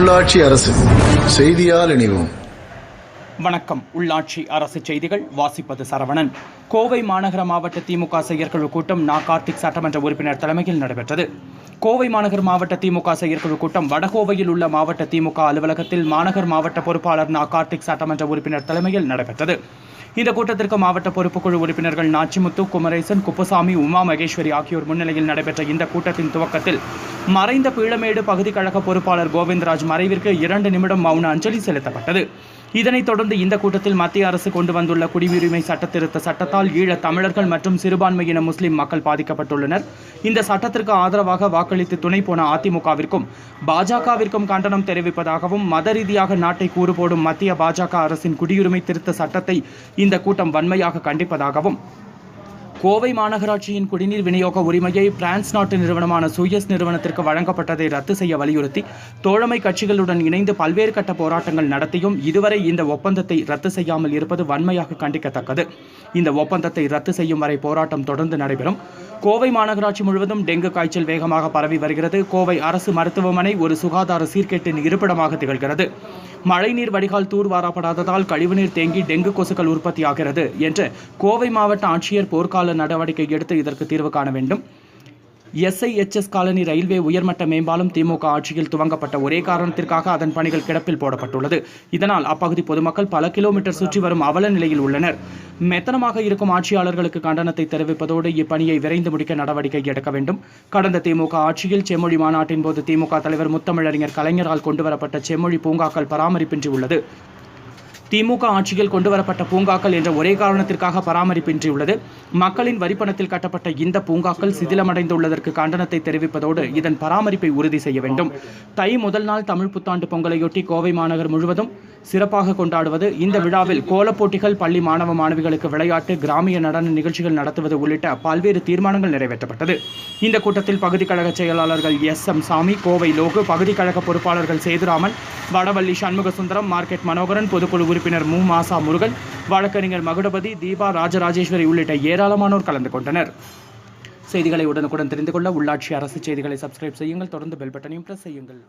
உள்ளாட்சி அரசு செய்தியால் இணைவோம். வணக்கம். உள்ளாட்சி அரசு செய்திகள் வாசிப்பது சரவணன். கோவை மாநகர மாவட்ட திமுக செயற்குழு கூட்டம் கார்த்திக் சட்டமன்ற உறுப்பினர் தலைமையில் நடைபெற்றது. கோவை மாநகர் மாவட்ட திமுக செயற்குழு கூட்டம் வடகோவையில் உள்ள மாவட்ட திமுக அலுவலகத்தில் மாநகர் மாவட்ட பொறுப்பாளர் கார்த்திக் சட்டமன்ற உறுப்பினர் தலைமையில் நடைபெற்றது. இந்த கூட்டத்திற்கு மாவட்ட பொறுப்புக்குழு உறுப்பினர்கள் நாச்சிமுத்து, குமரேசன், குப்புசாமி, உமா மகேஸ்வரி ஆகியோர் முன்னிலையில் நடைபெற்ற இந்த கூட்டத்தின் துவக்கத்தில் மறைந்த பீளமேடு பகுதி கழக பொறுப்பாளர் கோவிந்தராஜ் மறைவிற்கு 2 நிமிடம் மௌன அஞ்சலி செலுத்தப்பட்டது. இதனைத் தொடர்ந்து இந்த கூட்டத்தில் மத்திய அரசு கொண்டு வந்துள்ள குடியுரிமை சட்டத்திருத்த சட்டத்தால் ஈழத் தமிழர்கள் மற்றும் சிறுபான்மையின முஸ்லிம் மக்கள் பாதிக்கப்பட்டுள்ளனர். இந்த சட்டத்திற்கு ஆதரவாக வாக்களித்து துணை போன அதிமுகவிற்கும் பாஜகவிற்கும் கண்டனம் தெரிவிப்பதாகவும், மத ரீதியாக நாட்டை கூறு போடும் மத்திய பாஜக அரசின் குடியுரிமை திருத்த சட்டத்தை இந்த கூட்டம் வன்மையாக கண்டிப்பதாகவும், கோவை மாநகராட்சியின் குடிநீர் விநியோக உரிமையை பிரான்ஸ் நாட்டு நிறுவனமான சூயஸ் நிறுவனத்திற்கு வழங்கப்பட்டதை ரத்து செய்ய வலியுறுத்தி தோழமை கட்சிகளுடன் இணைந்து பல்வேறு கட்ட போராட்டங்கள் நடத்தியும் இதுவரை இந்த ஒப்பந்தத்தை ரத்து செய்யாமல் இருப்பது வன்மையாக கண்டிக்கத்தக்கது. இந்த ஒப்பந்தத்தை ரத்து செய்யும் வரை போராட்டம் தொடர்ந்து நடைபெறும். கோவை மாநகராட்சி முழுவதும் டெங்கு காய்ச்சல் வேகமாக பரவி வருகிறது. கோவை அரசு மருத்துவமனை ஒரு சுகாதார சீர்கேட்டின் இருப்பிடமாக திகழ்கிறது. மழைநீர் வடிகால் தூர்வாரப்படாததால் கழிவுநீர் தேங்கி டெங்கு கொசுக்கள் உற்பத்தியாகிறது என்று கோவை மாவட்ட ஆட்சியர் போர்க்கால நடவடிக்கை எடுத்து இதற்கு தீர்வு காண வேண்டும். SIHS காலனி ரயில்வே உயர்மட்ட மேம்பாலம் திமுக ஆட்சியில் துவங்கப்பட்ட ஒரே காரணத்திற்காக அதன் பணிகள் கிடப்பில் போடப்பட்டுள்ளது. இதனால் அப்பகுதி பொதுமக்கள் பல கிலோமீட்டர் சுற்றி வரும் அவல நிலையில் உள்ளனர். மெத்தனமாக இருக்கும் ஆட்சியாளர்களுக்கு கண்டனத்தை தெரிவிப்பதோடு இப்பணியை விரைந்து முடிக்க நடவடிக்கை எடுக்க வேண்டும். கடந்த திமுக ஆட்சியில் செம்மொழி மாநாட்டின் போது திமுக தலைவர் முத்தமிழறிஞர் கலைஞரால் கொண்டுவரப்பட்ட செம்மொழி பூங்காக்கள் பராமரிப்பின்றி உள்ளது. திமுக ஆட்சியில் கொண்டுவரப்பட்ட பூங்காக்கள் என்ற ஒரே காரணத்திற்காக பராமரிப்பின்றி உள்ளது. மக்களின் வரிப்பணத்தில் கட்டப்பட்ட இந்த பூங்காக்கள் சிதிலமடைந்துள்ளதற்கு கண்டனத்தை தெரிவிப்பதோடு இதன் பராமரிப்பை உறுதி செய்ய வேண்டும். தை முதல் நாள் தமிழ் புத்தாண்டு பொங்கலையொட்டி கோவை மாநகர் முழுவதும் சிறப்பாக கொண்டாடுவது. இந்த விழாவில் கோலப்போட்டிகள், பள்ளி மாணவ மாணவிகளுக்கு விளையாட்டு, கிராமிய நடன நிகழ்ச்சிகள் நடத்துவது உள்ளிட்ட பல்வேறு தீர்மானங்கள் நிறைவேற்றப்பட்டது. இந்த கூட்டத்தில் பகுதி கழக செயலாளர்கள் SM சாமி, கோவை லோகு, பகுதி கழக பொறுப்பாளர்கள் சேதுராமன், வடவள்ளி சண்முகசுந்தரம், மார்க்கெட் மனோகரன், பொதுக்குழு உறுப்பினர் மாசா முருகன், வழக்கறிஞர் மகுடபதி, தீபா, ராஜராஜேஸ்வரி உள்ளிட்ட ஏராளமானோர் கலந்து கொண்டனர். செய்திகளை உடனுக்குடன் தெரிந்து கொள்ள உள்ளாட்சி அரசு செய்திகளை சப்ஸ்கிரைப் செய்யுங்கள். தொடர்ந்து பெல் பட்டனையும் பிரஸ் செய்யுங்கள்.